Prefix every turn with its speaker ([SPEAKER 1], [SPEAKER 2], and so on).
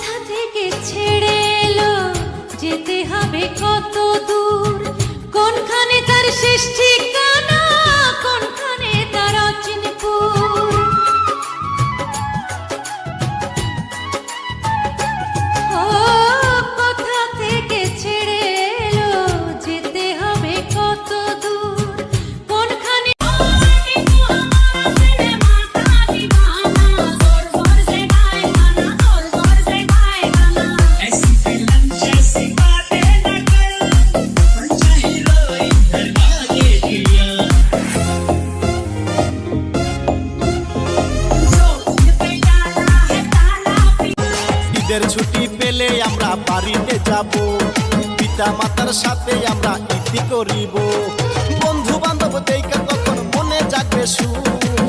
[SPEAKER 1] কোথা থেকে ছেড়ে এলো, যেতে হবে কত দূর, কোনখানে তার শেষ ঠিকানা, কোনখানে তার অচিনপুর। ও কোথা থেকে ছেড়ে এলো, যেতে হবে কত দূর, কোনখানে
[SPEAKER 2] ঈদের ছুটি পেলে আমরা বাড়িতে যাব, পিতা মাতার সাথে আমরা ইতি করিব, বন্ধু বান্ধব দেখা কখন মনে জাগবে সুর।